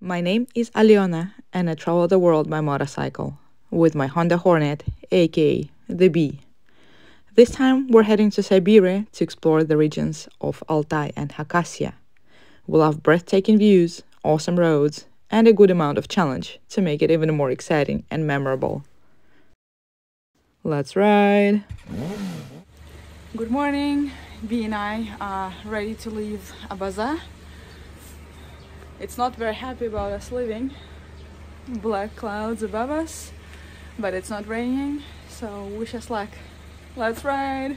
My name is Aliona, and I travel the world by motorcycle with my Honda Hornet, aka the Bee. This time we're heading to Siberia to explore the regions of Altai and Khakassia. We'll have breathtaking views, awesome roads, and a good amount of challenge to make it even more exciting and memorable. Let's ride! Good morning, Bee and I are ready to leave Abaza. It's not very happy about us leaving. Black clouds above us, but it's not raining, so wish us luck. Let's ride!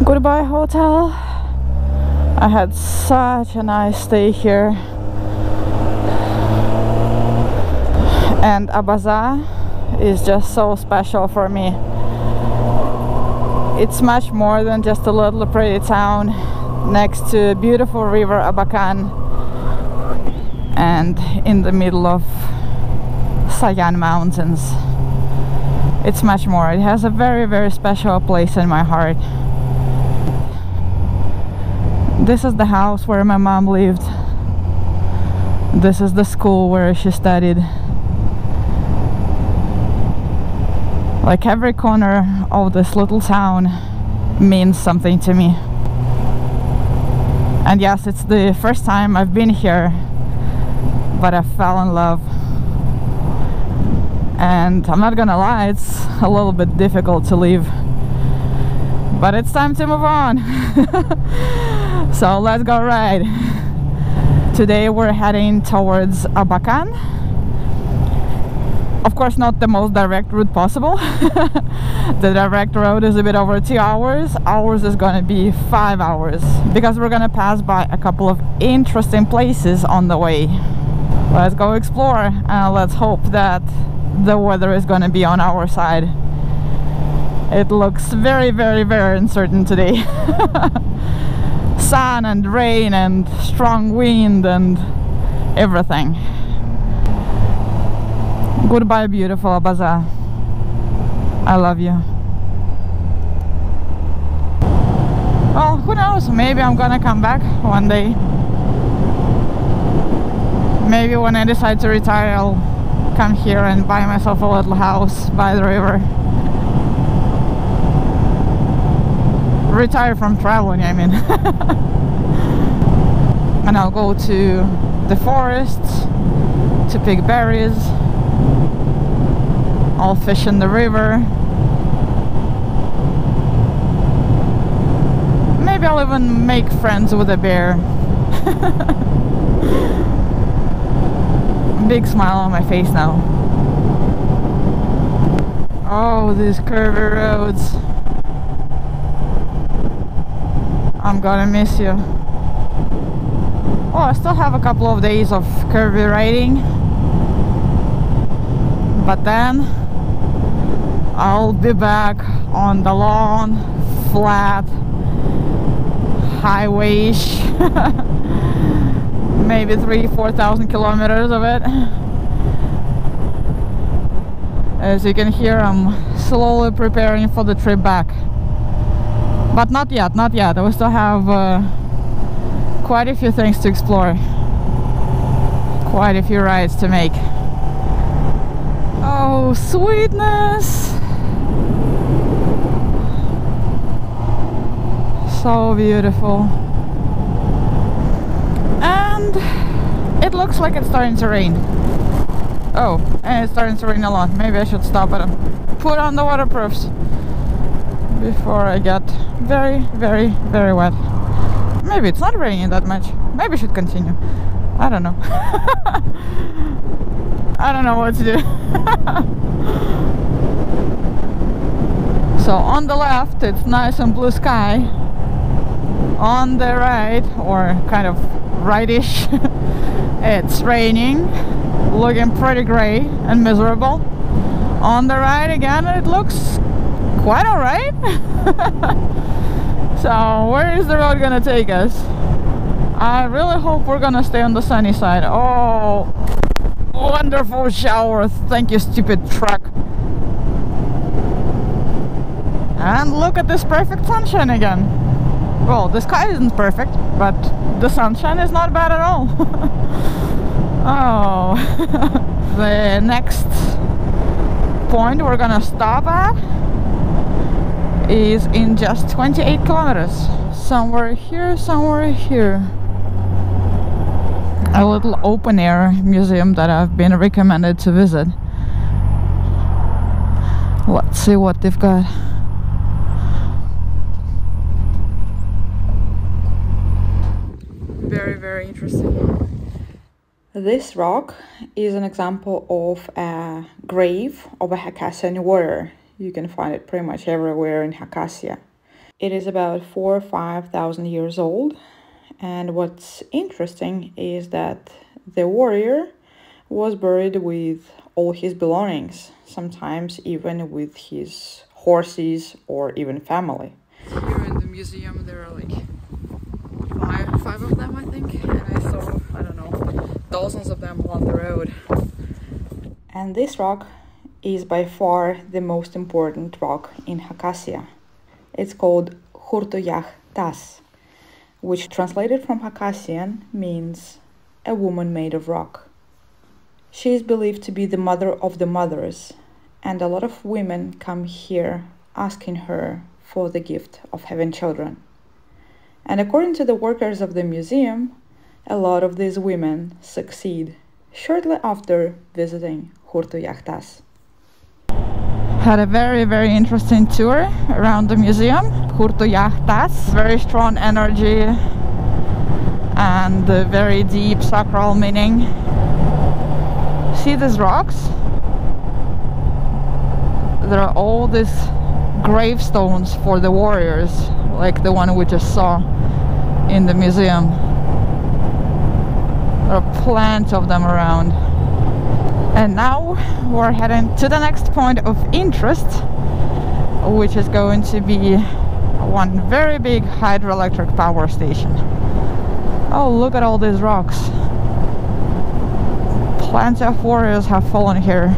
Goodbye hotel. I had such a nice stay here. And Abaza is just so special for me. It's much more than just a little pretty town next to a beautiful river Abakan and in the middle of Sayan mountains. It's much more. It has a very, very special place in my heart. This is the house where my mom lived. This is the school where she studied. Like every corner of this little town means something to me. And yes, it's the first time I've been here, but I fell in love. And I'm not gonna lie, it's a little bit difficult to leave, but it's time to move on. So let's go ride. Today we're heading towards Abakan. Of course, not the most direct route possible. The direct road is a bit over 2 hours. Ours is gonna be 5 hours because we're gonna pass by a couple of interesting places on the way. Let's go explore and let's hope that the weather is gonna be on our side. It looks very, very, very uncertain today. Sun and rain and strong wind and everything. Goodbye, beautiful Abaza. I love you. Well, who knows? Maybe I'm gonna come back one day. Maybe when I decide to retire, I'll come here and buy myself a little house by the river. Retire from traveling, I mean. And I'll go to the forests to pick berries. I'll fish in the river. Maybe I'll even make friends with a bear. Big smile on my face now. Oh, these curvy roads. I'm gonna miss you. Oh, I still have a couple of days of curvy riding, but then I'll be back on the long, flat highway-ish. Maybe 3,000–4,000 kilometers of it. As you can hear, I'm slowly preparing for the trip back. But not yet, not yet. We still have quite a few things to explore. Quite a few rides to make. Oh, sweetness! So beautiful. And it looks like it's starting to rain. Oh, and it's starting to rain a lot. Maybe I should stop and put on the waterproofs before I get very, very, very wet. Maybe it's not raining that much. Maybe I should continue. I don't know. I don't know what to do. So on the left it's nice and blue sky. On the right, or kind of rightish, it's raining, looking pretty gray and miserable. On the right again it looks quite alright. So where is the road gonna take us? I really hope we're gonna stay on the sunny side. Oh, wonderful shower. Thank you, stupid truck. And look at this perfect sunshine again. Well, the sky isn't perfect, but the sunshine is not bad at all. Oh, the next point we're gonna stop at is in just 28 kilometers. Somewhere here, somewhere here. A little open air museum that I've been recommended to visit. Let's see what they've got. Very, very interesting. This rock is an example of a grave of a Khakassian warrior. You can find it pretty much everywhere in Khakassia. It is about 4,000 or 5,000 years old, and what's interesting is that the warrior was buried with all his belongings, sometimes even with his horses or even family. Here in the museum there are like five of them, I think, and I saw, I don't know, dozens of them on the road. And this rock is by far the most important rock in Khakassia. It's called Khurtuyakh Tas, which translated from Khakassian means a woman made of rock. She is believed to be the mother of the mothers, and a lot of women come here asking her for the gift of having children. And according to the workers of the museum, a lot of these women succeed shortly after visiting Khurtuyakh Tas. Had a very, very interesting tour around the museum. Khurtuyakh Tas, very strong energy and very deep sacral meaning. See these rocks? There are all these gravestones for the warriors, like the one we just saw in the museum. There are plenty of them around. And now we're heading to the next point of interest, which is going to be one very big hydroelectric power station. Oh, look at all these rocks. Plenty of warriors have fallen here.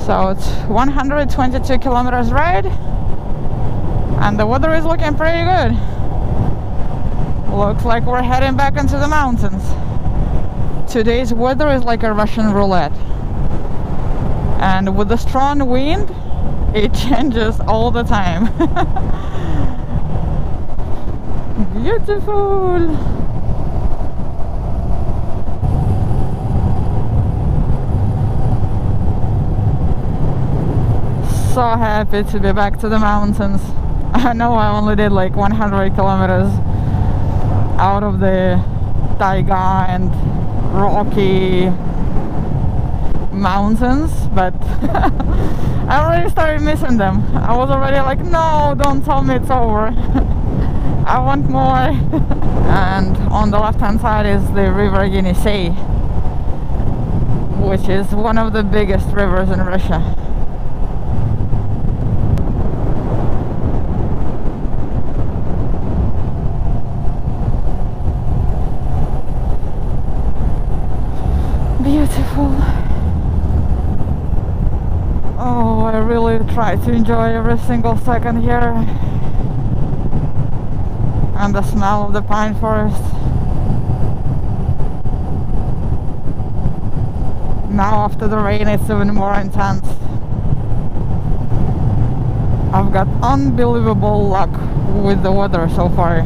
So it's 122 kilometers ride, and the weather is looking pretty good. Looks like we're heading back into the mountains. Today's weather is like a Russian roulette, and with the strong wind it changes all the time. Beautiful. So happy to be back to the mountains. I know I only did like 100 kilometers out of the taiga and rocky mountains, but I already started missing them. I was already like, no, don't tell me it's over. I want more. And on the left hand side is the river Yenisei, which is one of the biggest rivers in Russia. Beautiful. Oh, I really try to enjoy every single second here. And the smell of the pine forest. Now after the rain it's even more intense. I've got unbelievable luck with the weather so far.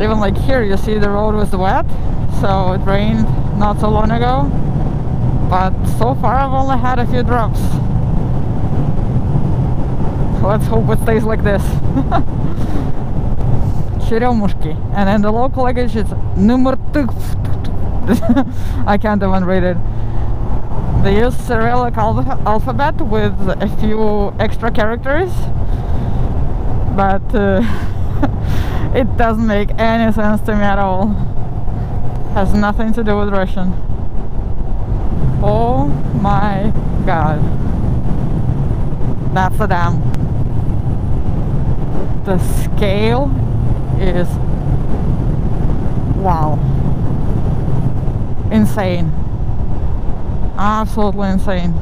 Even like here you see the road was wet, so it rained not so long ago, but so far I've only had a few drops. Let's hope it stays like this. Черемушки, and in the local language it's numurtuk. I can't even read it. They use Cyrillic alphabet with a few extra characters, but it doesn't make any sense to me at all. Has nothing to do with Russian. Oh my god. That's a dam. The scale is wow. Insane. Absolutely insane.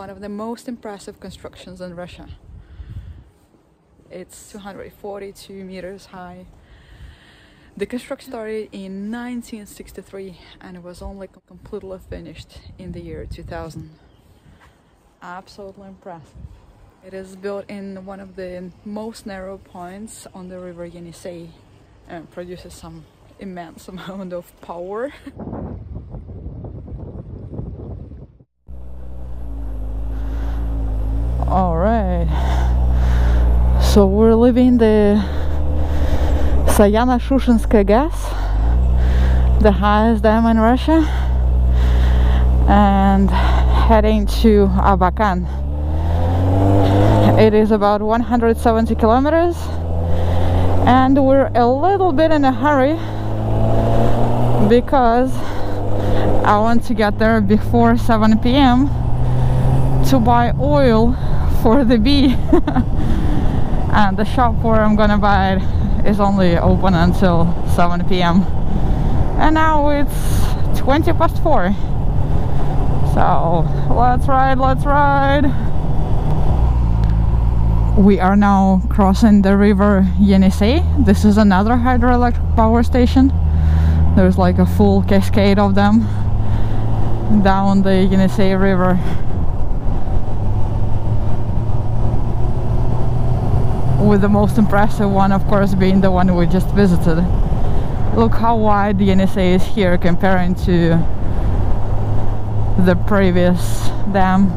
one of the most impressive constructions in Russia. It's 242 meters high. The construction started in 1963 and it was only completely finished in the year 2000. Absolutely impressive. It is built in one of the most narrow points on the river Yenisei and produces some immense amount of power. All right, so we're leaving the Saying-Shushenskaya gas, the highest dam in Russia, and heading to Abakan. It is about 170 kilometers and we're a little bit in a hurry because I want to get there before 7 p.m. to buy oil for the bee. And the shop where I'm gonna buy it is only open until 7 p.m. and now it's 20 past 4. So let's ride. We are now crossing the river Yenisei. This is another hydroelectric power station. There's like a full cascade of them down the Yenisei river. With the most impressive one, of course, being the one we just visited. Look how wide the Yenisei is here comparing to the previous dam.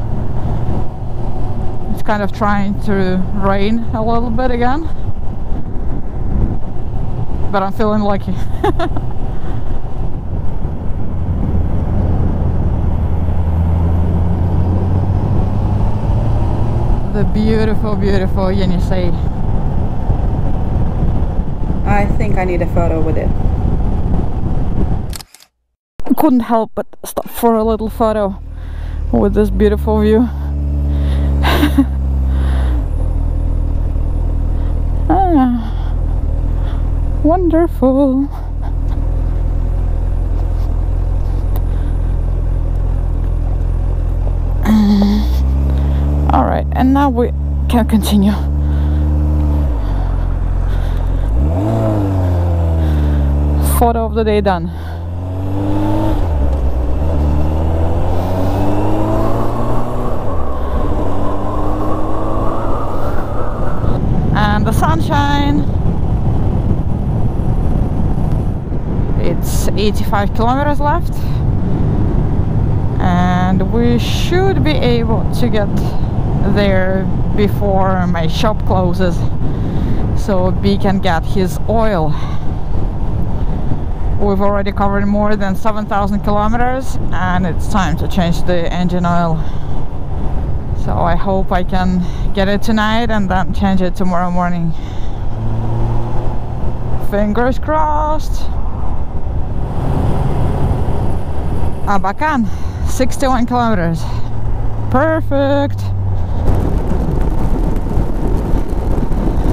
It's kind of trying to rain a little bit again, but I'm feeling lucky. The beautiful, beautiful Yenisei. I think I need a photo with it. Couldn't help but stop for a little photo with this beautiful view. Wonderful. All right, and now we can continue. Photo of the day done. And the sunshine. It's 85 kilometers left. And we should be able to get there before my shop closes, so B can get his oil. We've already covered more than 7,000 kilometers and it's time to change the engine oil. So I hope I can get it tonight and then change it tomorrow morning. Fingers crossed. Abakan, 61 kilometers. Perfect.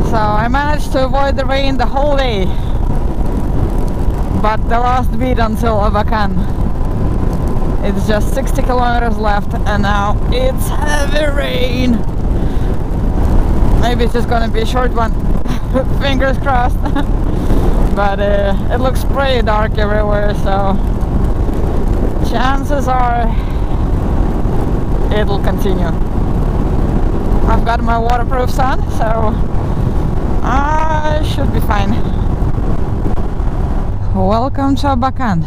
So I managed to avoid the rain the whole day, but the last bit until Abakan. It's just 60 kilometers left and now it's heavy rain. Maybe it's just gonna be a short one. Fingers crossed. But it looks pretty dark everywhere, so chances are it'll continue. I've got my waterproof sun, so I should be fine. Welcome to Abakan.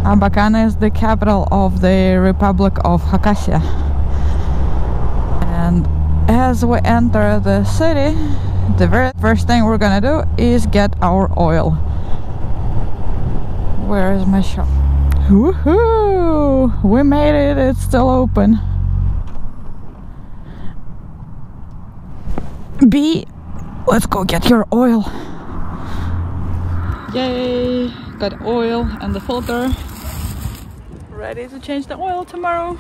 Abakan is the capital of the Republic of Khakassia. And as we enter the city, the very first thing we're gonna do is get our oil. Where is my shop? Woohoo! We made it, it's still open. B, let's go get your oil. Yay! Got oil and the filter. Ready to change the oil tomorrow.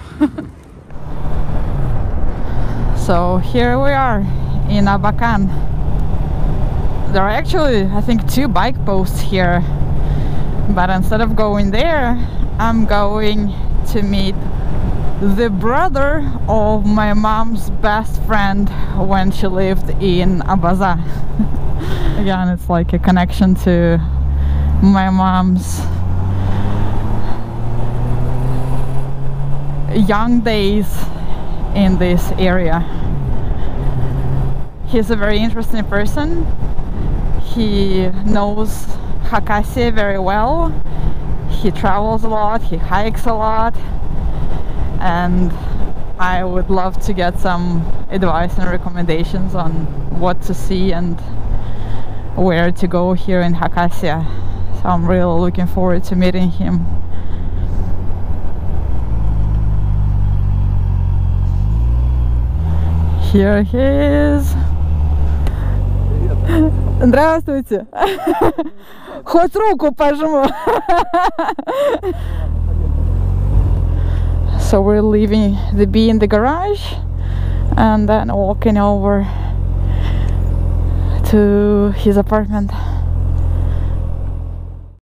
So here we are in Abakan. There are actually, I think, 2 bike posts here. But instead of going there, I'm going to meet the brother of my mom's best friend when she lived in Abaza. Again, it's like a connection to my mom's young days in this area. He's a very interesting person. He knows Khakassia very well. He travels a lot, he hikes a lot, and I would love to get some advice and recommendations on what to see and where to go here in Khakassia. So I'm really looking forward to meeting him. Here he is. Здравствуйте. Хоть руку пожму. So we're leaving the bee in the garage and then walking over to his apartment.